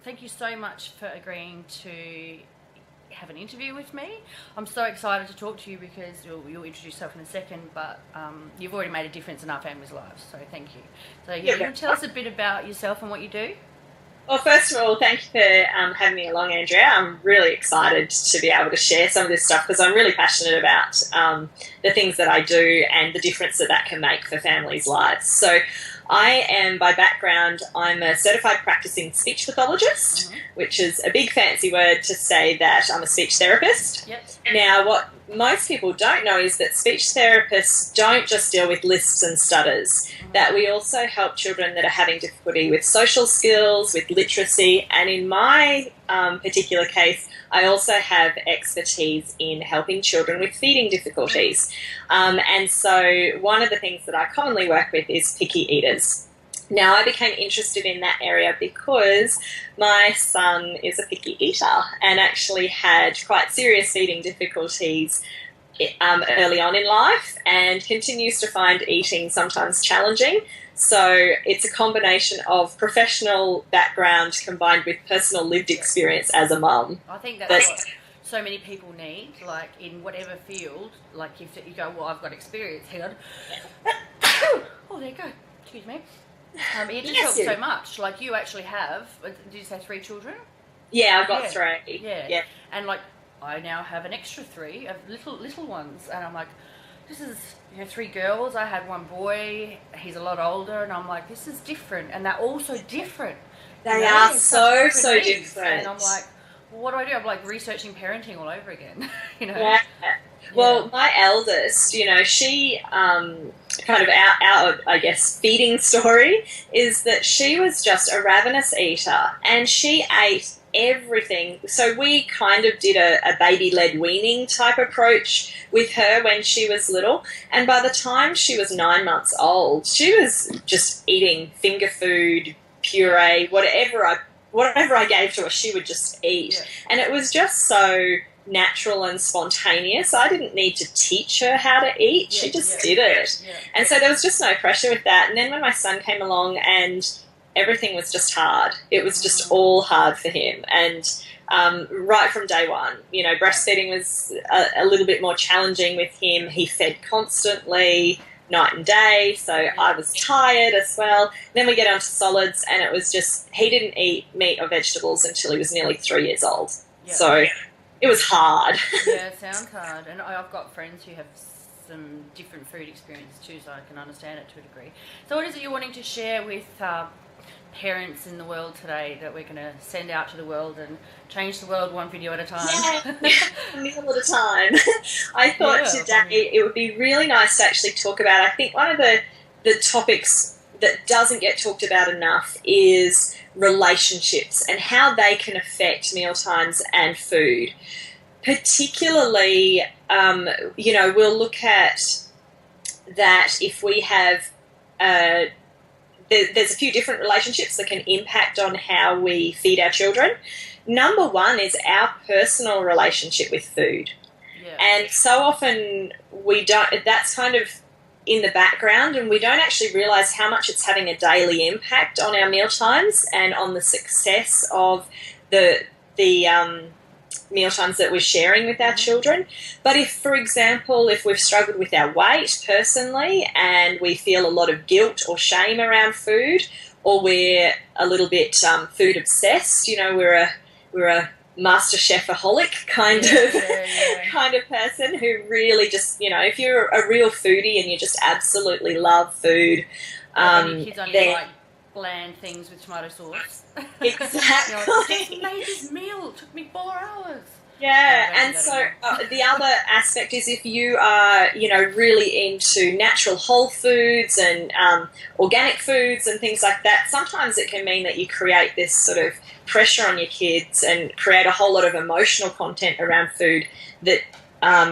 Thank you so much for agreeing to have an interview with me. I'm so excited to talk to you because you'll introduce yourself in a second, but you've already made a difference in our family's lives, so thank you. So yeah, you can tell us a bit about yourself and what you do? Well, first of all, thank you for having me along, Andrea. I'm really excited to be able to share some of this stuff because I'm really passionate about the things that I do and the difference that that can make for families' lives. So I am, by background, I'm a certified practicing speech pathologist, which is a big fancy word to say that I'm a speech therapist. Yep. Now, what most people don't know is that speech therapists don't just deal with lisps and stutters, that we also help children that are having difficulty with social skills, with literacy, and in my particular case, I also have expertise in helping children with feeding difficulties. And so one of the things that I commonly work with is picky eaters. Now, I became interested in that area because my son is a picky eater and actually had quite serious feeding difficulties early on in life and continues to find eating sometimes challenging. So it's a combination of professional background combined with personal lived experience as a mum. I think that's what so many people need, like in whatever field. Like if you go, well, I've got experience here. Oh, there you go. Excuse me. It just helps so much. Like you actually have, did you say 3 children? Yeah, I've got 3. Yeah. And like I now have an extra 3 of little ones, and I'm like, this is 3 girls. I had 1 boy. He's a lot older, and I'm like, this is different, and they're also different. They are so different. And I'm like, well, what do? I'm like researching parenting all over again. Yeah. Well, my eldest, she kind of our I guess feeding story is that she was just a ravenous eater and she ate everything. So we kind of did a baby-led weaning type approach with her when she was little, and by the time she was 9 months old, she was just eating finger food, puree, whatever I gave to her, she would just eat. Yeah. And it was just so natural and spontaneous. I didn't need to teach her how to eat. She just did it. Yeah. And so there was just no pressure with that. And then when my son came along and everything was just hard, it was just all hard for him. And right from day one, breastfeeding was a little bit more challenging with him. He fed constantly, night and day, so I was tired as well. Then we get onto solids, and it was just, he didn't eat meat or vegetables until he was nearly 3 years old. Yep. So it was hard. Yeah, it sounds hard. And I've got friends who have some different food experience too, so I can understand it to a degree. So what is it you're wanting to share with parents in the world today that we're going to send out to the world and change the world one video at a time? A meal at a time. I thought today it would be really nice to actually talk about, I think one of the topics that doesn't get talked about enough is relationships and how they can affect mealtimes and food. Particularly, we'll look at that if we have there's a few different relationships that can impact on how we feed our children. Number one is our personal relationship with food. Yeah. And so often that's kind of in the background, and we don't actually realise how much it's having a daily impact on our mealtimes and on the success of the mealtimes that we're sharing with our children. But if, for example, if we've struggled with our weight personally and we feel a lot of guilt or shame around food, or we're a little bit food obsessed, we're a master chefaholic kind of person who really just, if you're a real foodie and you just absolutely love food, your kids only like bland things with tomato sauce. Exactly. I made this meal. It took me 4 hours. Yeah, and so the other aspect is if you are, really into natural whole foods and organic foods and things like that, sometimes it can mean that you create this sort of pressure on your kids and create a whole lot of emotional content around food that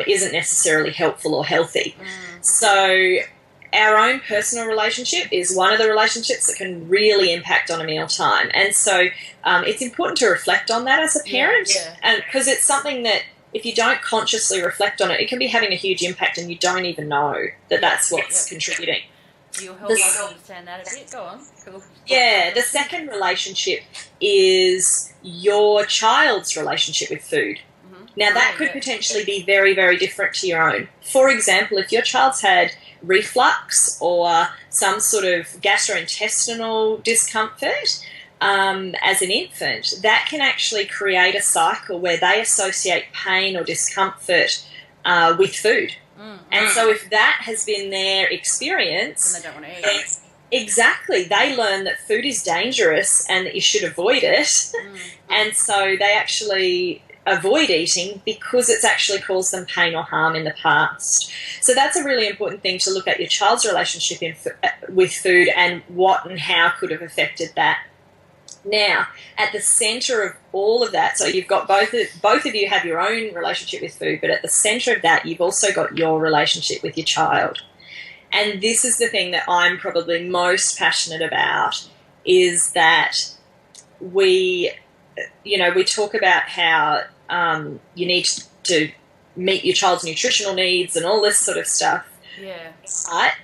isn't necessarily helpful or healthy. So our own personal relationship is one of the relationships that can really impact on a mealtime. And so it's important to reflect on that as a parent, and because it's something that if you don't consciously reflect on it, it can be having a huge impact and you don't even know that that's what's contributing. You'll help us understand that a bit. Go on. Cool. Yeah, the second relationship is your child's relationship with food. Now, that could potentially be very, very different to your own. For example, if your child's had reflux or some sort of gastrointestinal discomfort as an infant, that can actually create a cycle where they associate pain or discomfort with food. And so if that has been their experience, then they don't want to eat. Exactly. They learn that food is dangerous and that you should avoid it. And so they actually avoid eating because it's actually caused them pain or harm in the past. So that's a really important thing to look at your child's relationship with food and what and how could have affected that. Now, at the centre of all of that, so you've got both of you have your own relationship with food, but at the centre of that, you've also got your relationship with your child. And this is the thing that I'm probably most passionate about, is that we talk about how you need to meet your child's nutritional needs and all this sort of stuff. Yeah. But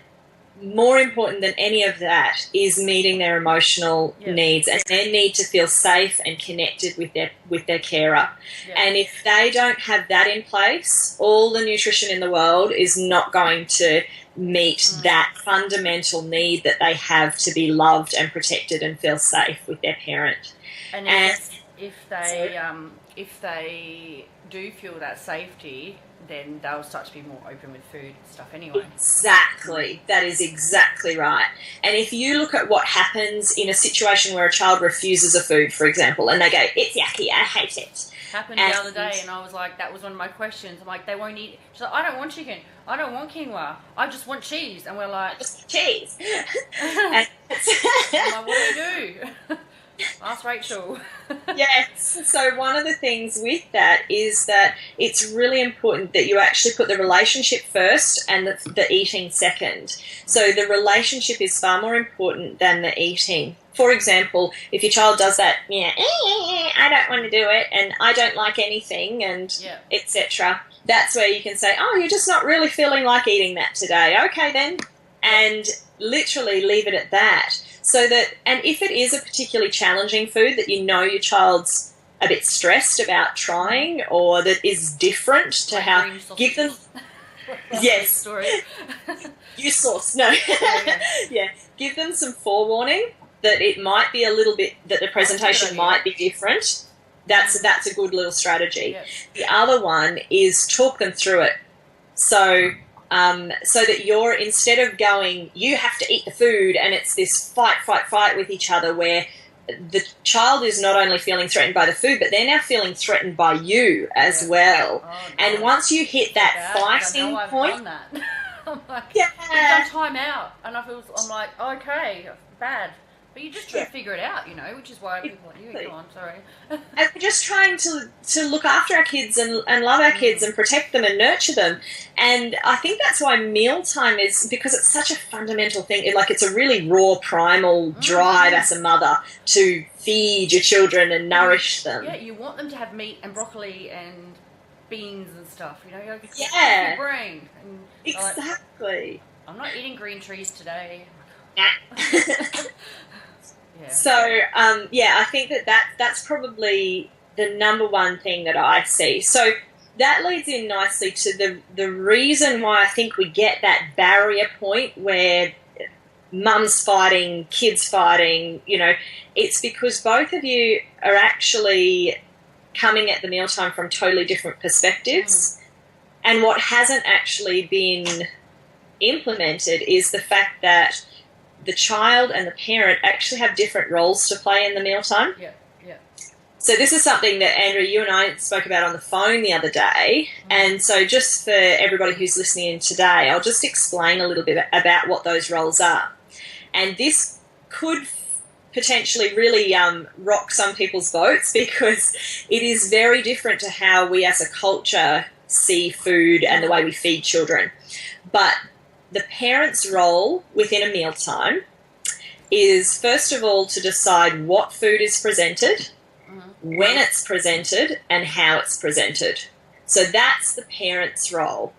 more important than any of that is meeting their emotional needs, and their need to feel safe and connected with their carer. Yeah. And if they don't have that in place, all the nutrition in the world is not going to meet that fundamental need that they have to be loved and protected and feel safe with their parent. And if they do feel that safety, then they'll start to be more open with food and stuff anyway. Exactly. That is exactly right. And if you look at what happens in a situation where a child refuses a food, for example, and they go, "It's yucky, I hate it." Happened the other day, and I was like, that was one of my questions. I'm like, they won't eat. She's like, I don't want chicken. I don't want quinoa. I just want cheese. And we're like, just cheese. I'm like, what do? Ask Rachel. Yes. So one of the things with that is that it's really important that you actually put the relationship first and the eating second. So the relationship is far more important than the eating. For example, if your child does that, I don't want to do it, and I don't like anything, and etc., that's where you can say, oh, you're just not really feeling like eating that today. Okay, then. And literally leave it at that. So that, and if it is a particularly challenging food that you know your child's a bit stressed about trying, or that is different to how, give them, yes, story. Use sauce, no, yeah, give them some forewarning that it might be a little bit, that the presentation might be different. That's a good little strategy. Yep. The other one is talk them through it. So that you're, instead of going, you have to eat the food, and it's this fight with each other where the child is not only feeling threatened by the food, but they're now feeling threatened by you as well. Oh, and once you hit that fighting point... I've done that. I'm like, we've done time out, and I'm like, okay, bad. But you're just trying to figure it out, which is why people like you go on, sorry. And we're just trying to look after our kids and love our kids and protect them and nurture them. And I think that's why mealtime is, because it's such a fundamental thing. It's a really raw, primal drive as a mother to feed your children and nourish them. Yeah, you want them to have meat and broccoli and beans and stuff, Your brain. And exactly. I'm not eating green trees today. Yeah. So, I think that's probably the number one thing that I see. So that leads in nicely to the reason why I think we get that barrier point where mum's fighting, kids fighting, it's because both of you are actually coming at the mealtime from totally different perspectives. And what hasn't actually been implemented is the fact that the child and the parent actually have different roles to play in the mealtime. Yeah. So this is something that, Andrea, you and I spoke about on the phone the other day. And so just for everybody who's listening in today, I'll just explain a little bit about what those roles are. And this could potentially really rock some people's boats, because it is very different to how we as a culture see food and the way we feed children. But the parent's role within a mealtime is, first of all, to decide what food is presented, when it's presented, and how it's presented. So that's the parent's role.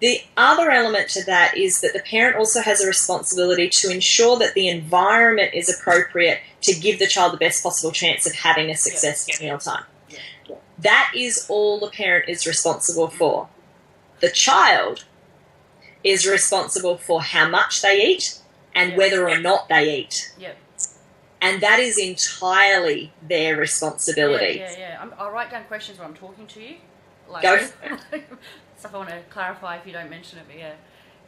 The other element to that is that the parent also has a responsibility to ensure that the environment is appropriate to give the child the best possible chance of having a successful mealtime. That is all the parent is responsible for. The child is responsible for how much they eat and whether or not they eat. Yep. And that is entirely their responsibility. I'll write down questions when I'm talking to you. Like, go for it. Stuff I want to clarify if you don't mention it, but yeah.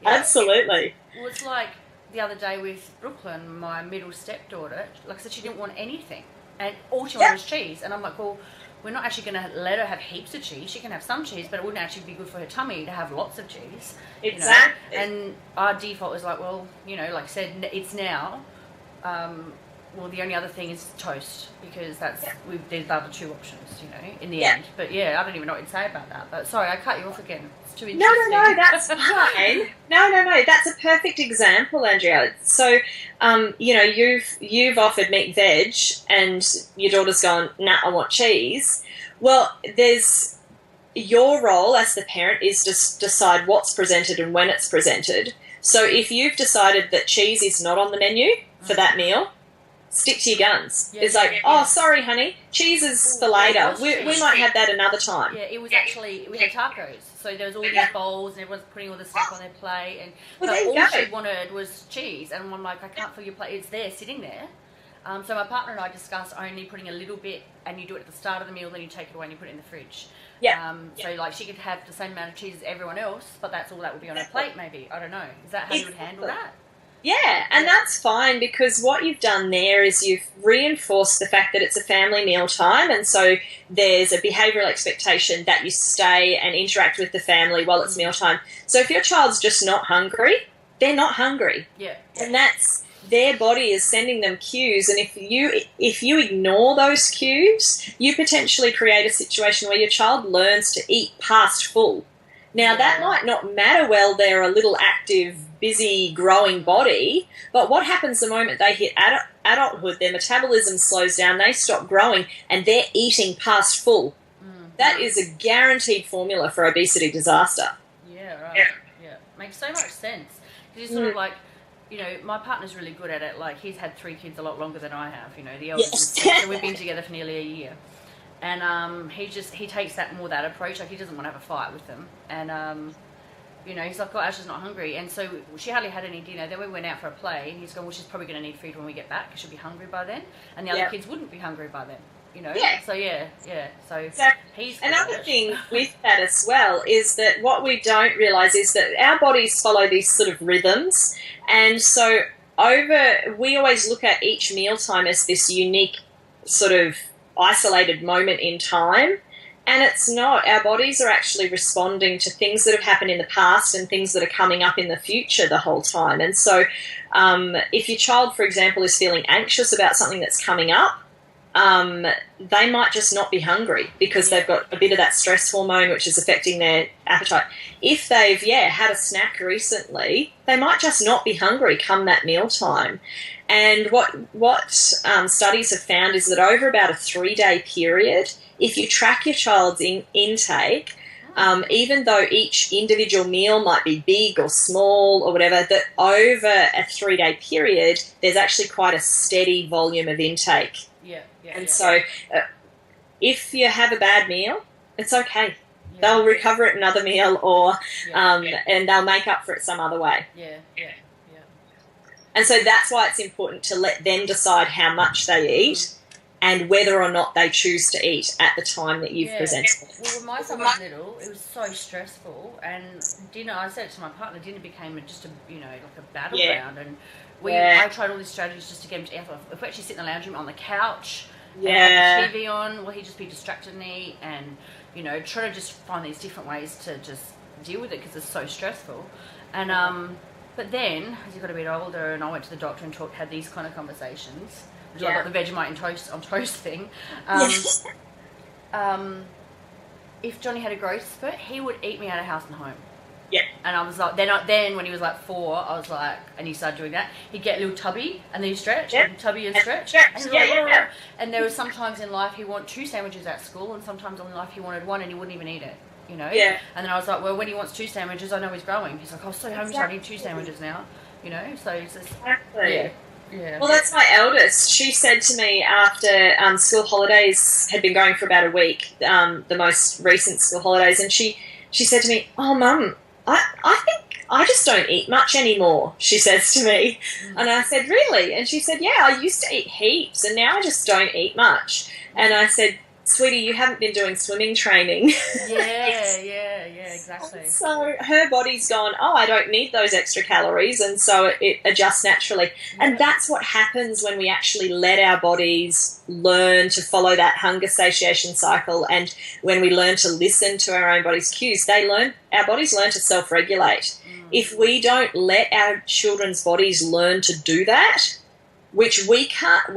Absolutely. Well, it's like the other day with Brooklyn, my middle stepdaughter. Like I said, she didn't want anything, and all she wanted was cheese. And I'm like, well, we're not actually going to let her have heaps of cheese. She can have some cheese, but it wouldn't actually be good for her tummy to have lots of cheese. Exactly. And our default was like, well, like I said, it's now. Well, the only other thing is toast, because there's the other two options, in the end. But I don't even know what to say about that. But sorry, I cut you off again. It's too interesting. No, that's fine. No, that's a perfect example, Andrea. So, you've offered meat veg, and your daughter's gone, nah, I want cheese. Well, there's your role as the parent is to decide what's presented and when it's presented. So if you've decided that cheese is not on the menu for that meal, stick to your guns. It's like, sorry, honey, cheese is for later. We might have that another time. Yeah, it was actually, we had tacos. So there was all these bowls and everyone's putting all the stuff on their plate. And but all she wanted was cheese. And I'm like, I can't fill your plate. It's there, sitting there. So my partner and I discussed only putting a little bit, and you do it at the start of the meal, then you take it away and you put it in the fridge. So like she could have the same amount of cheese as everyone else, but that's all that would be on her plate maybe. I don't know. Is that how you would handle that? Yeah, and that's fine, because what you've done there is you've reinforced the fact that it's a family meal time, and so there's a behavioural expectation that you stay and interact with the family while it's mealtime. So if your child's just not hungry, they're not hungry. Yeah. And that's their body is sending them cues, and if you ignore those cues, you potentially create a situation where your child learns to eat past full. Now, that might not matter while they're a little active, busy, growing body, but what happens the moment they hit adulthood, their metabolism slows down, they stop growing, and they're eating past full. That is a guaranteed formula for obesity disaster. Yeah, right. Yeah. Makes so much sense. Because you're sort of like, my partner's really good at it. Like, he's had 3 kids a lot longer than I have, the eldest. So we've been together for nearly a year. And he takes that approach. Like, he doesn't want to have a fight with them. And, he's like, oh, Ashley's not hungry. And so she hardly had any dinner. Then we went out for a play, and he's gone, well, she's probably going to need food when we get back, because she'll be hungry by then. And the other kids wouldn't be hungry by then. So so he's another thing with that as well is that what we don't realise is that our bodies follow these sort of rhythms, and so we always look at each mealtime as this unique sort of isolated moment in time, and it's not. Our bodies are actually responding to things that have happened in the past and things that are coming up in the future the whole time. And so if your child, for example, is feeling anxious about something that's coming up, they might just not be hungry because they've got a bit of that stress hormone which is affecting their appetite. If they've, had a snack recently, they might just not be hungry come that mealtime. And what studies have found is that over about a 3-day period, if you track your child's intake, even though each individual meal might be big or small or whatever, that over a 3-day period, there's actually quite a steady volume of intake. So if you have a bad meal, it's okay. They'll recover it another meal, or and they'll make up for it some other way. And so that's why it's important to let them decide how much they eat and whether or not they choose to eat at the time that you've presented. Well, when my son was little, it was so stressful, and dinner, I said it to my partner, dinner became just a, like a battleground, and I tried all these strategies just to get him to, if we actually sit in the lounge room on the couch, and have the TV on, he'd just be distracted and eat, and, try to just find these different ways to just deal with it because it's so stressful. And, but then, as he got a bit older, and I went to the doctor and had these kind of conversations, which I got the Vegemite and toast thing. If Johnny had a growth spurt, he would eat me out of house and home. Yeah. And I was like, then when he was like 4, I was like, and he started doing that, he'd get a little tubby and then he'd stretch, and tubby and stretch. And there was sometimes in life he wanted 2 sandwiches at school, and sometimes in life he wanted 1 and he wouldn't even eat it. you know. Yeah. And then I was like, well, when he wants 2 sandwiches, I know he's growing. He's like, oh, so hungry, I need 2 sandwiches now, you know. So it's just Exactly. Yeah. Well, that's my eldest. She said to me after school holidays had been going for about a week, the most recent school holidays, and she said to me, "Oh, Mum, I think I just don't eat much anymore," she says to me. And I said, "Really?" And she said, "Yeah, I used to eat heaps, and now I just don't eat much." And I said, "Sweetie, you haven't been doing swimming training." Yeah, exactly. So her body's gone, oh, I don't need those extra calories, and so it adjusts naturally. Yeah. And that's what happens when we actually let our bodies learn to follow that hunger satiation cycle, and when we learn to listen to our own body's cues, our bodies learn to self-regulate. If we don't let our children's bodies learn to do that, which we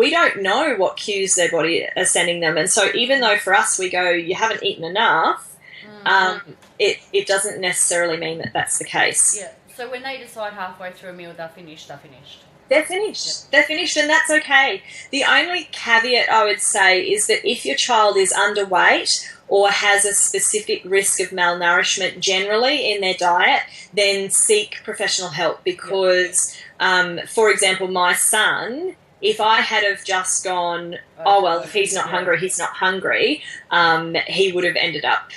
don't know what cues their body are sending them. And so even though for us we go, you haven't eaten enough, it doesn't necessarily mean that that's the case. Yeah. So when they decide halfway through a meal they're finished. They're finished. Yep. They're finished, and that's okay. The only caveat I would say is that if your child is underweight or has a specific risk of malnourishment generally in their diet, then seek professional help because, for example, my son, if I had have just gone, oh, well, if he's not hungry, he's not hungry, he would have ended up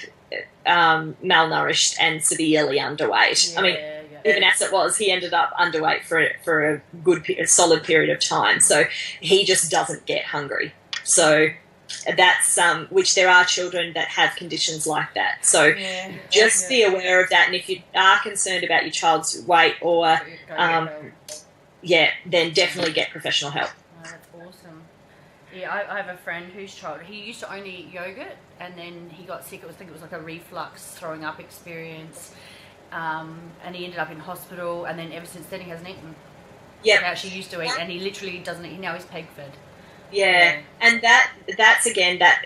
malnourished and severely underweight. I mean, even as it was, he ended up underweight for a solid period of time. So he just doesn't get hungry. So that's which there are children that have conditions like that. So just be aware of that. And if you are concerned about your child's weight or then definitely get professional help. Oh, that's awesome. Yeah, I have a friend whose child, he used to only eat yogurt, and then he got sick. I think it was like a reflux throwing up experience. And he ended up in hospital, and then ever since then he hasn't eaten. Yeah, he actually used to eat, and he literally doesn't eat. Now he's peg fed. Yeah, and that's again that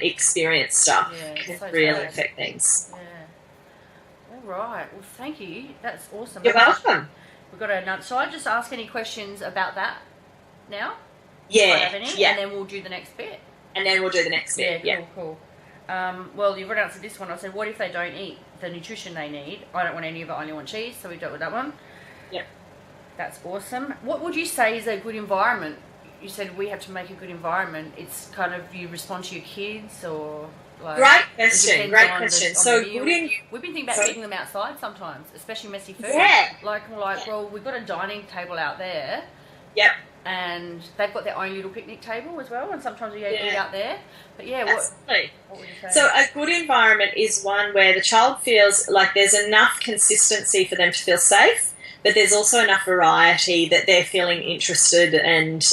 experience stuff can really affect things. Yeah. All right. Well, thank you. That's awesome. You're welcome. We've got another. Shall I just ask any questions about that now? Yeah. Have any? And then we'll do the next bit. Yeah. Cool. Well, you've already answered this one. I said, what if they don't eat the nutrition they need? I don't want any of it, I only want cheese, so we dealt with that one. Yep. That's awesome. What would you say is a good environment? You said we have to make a good environment. It's kind of you respond to your kids or like... Great question. So we've been thinking about feeding them outside sometimes, especially messy food. Yeah. Well, we've got a dining table out there. Yep. And they've got their own little picnic table as well, and sometimes we eat out there. But what would you say? So a good environment is one where the child feels like there's enough consistency for them to feel safe, but there's also enough variety that they're feeling interested and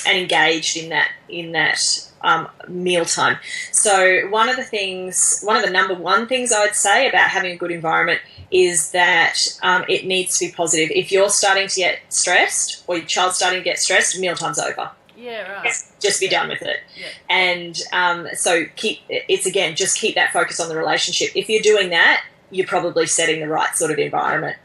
engaged in that mealtime. So one of the number one things I would say about having a good environment is that it needs to be positive. If you're starting to get stressed or your child's starting to get stressed, mealtime's over. Yeah, right. Just be done with it. Yeah. And so just keep that focus on the relationship. If you're doing that, you're probably setting the right sort of environment.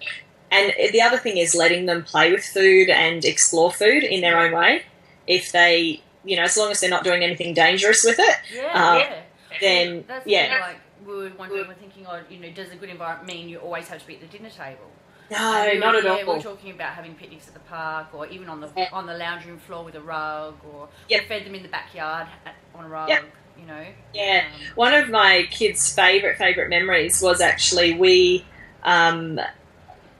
And the other thing is letting them play with food and explore food in their own way. If they, as long as they're not doing anything dangerous with it, then that's like we're thinking, does a good environment mean you always have to be at the dinner table? No, not at all. We're talking about having picnics at the park, or even on the lounge room floor with a rug, or we fed them in the backyard on a rug. Yep. Yeah. One of my kids' favourite memories was actually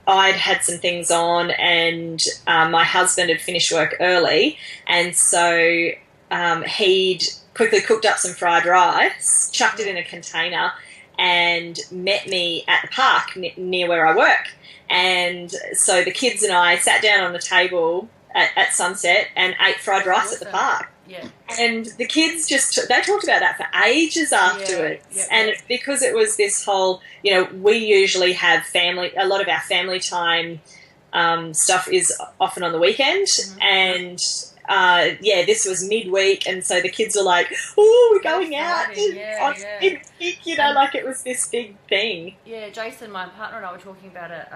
I'd had some things on, and my husband had finished work early, and so he'd quickly cooked up some fried rice, chucked it in a container, and met me at the park near where I work. And so the kids and I sat down on the table at sunset and ate fried rice at the park. Yeah. And the kids they talked about that for ages afterwards. Yeah. And it's because it was this whole, we usually have a lot of our family time stuff is often on the weekend. Mm-hmm. And this was midweek, and so the kids were like, "Oh, we're going out on midweek," like it was this big thing. Yeah, Jason, my partner, and I were talking about it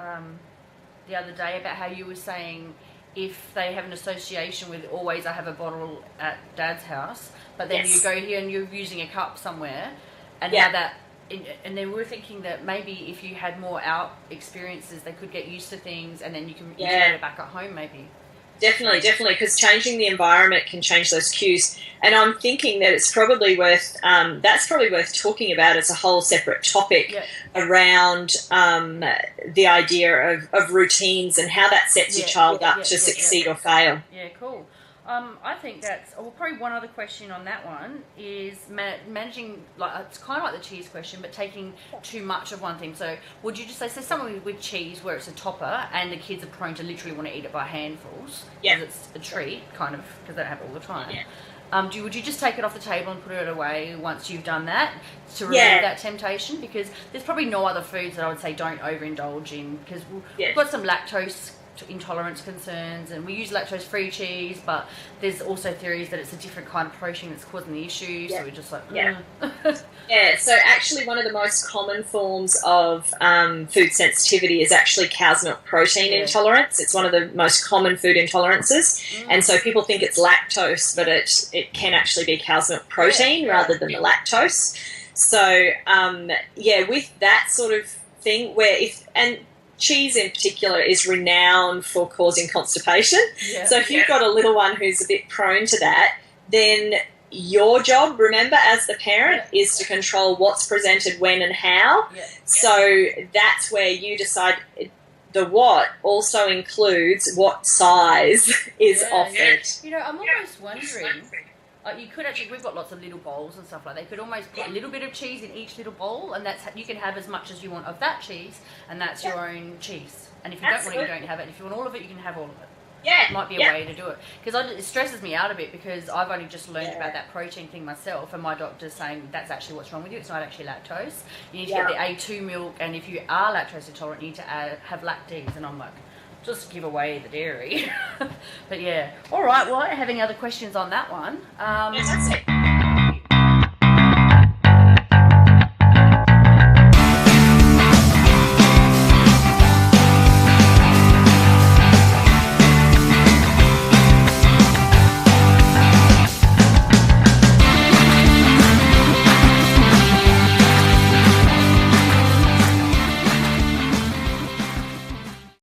the other day about how you were saying if they have an association with always I have a bottle at Dad's house, but then you go here and you're using a cup somewhere, and how that and then we were thinking that maybe if you had more out experiences, they could get used to things, and then you can integrate it back at home, maybe. Definitely, because changing the environment can change those cues. And I'm thinking that it's probably worth, that's probably worth talking about as a whole separate topic around the idea of routines and how that sets your child up to succeed or fail. Yeah, cool. I think that's, probably one other question on that one is managing, like, it's kind of like the cheese question, but taking too much of one thing. So would you just say, someone with cheese where it's a topper and the kids are prone to literally want to eat it by handfuls because it's a treat, kind of, because they don't have it all the time. Would you just take it off the table and put it away once you've done that to remove that temptation? Because there's probably no other foods that I would say don't overindulge in, because we've got some lactose intolerance concerns, and we use lactose-free cheese, but there's also theories that it's a different kind of protein that's causing the issue, so we're just like, so actually one of the most common forms of food sensitivity is actually cow's milk protein intolerance. It's one of the most common food intolerances, and so people think it's lactose, but it can actually be cow's milk protein rather than the lactose. So with that sort of thing, cheese in particular is renowned for causing constipation. So if you've got a little one who's a bit prone to that, then your job, remember, as the parent, is to control what's presented when and how. So that's where you decide. The what also includes what size is offered. You know, I'm almost wondering, you could actually, we've got lots of little bowls and stuff like that. You could almost put a little bit of cheese in each little bowl, and that's you can have as much as you want of that cheese, and that's your own cheese. And if you don't want it, you don't have it. And if you want all of it, you can have all of it. It might be a way to do it. Because it stresses me out a bit, because I've only just learned about that protein thing myself, and my doctor's saying that's actually what's wrong with you. It's not actually lactose. You need to get the A2 milk, and if you are lactose intolerant, you need to have lactase. And I'm like, just give away the dairy. But all right, well, I don't have any other questions on that one. That's it.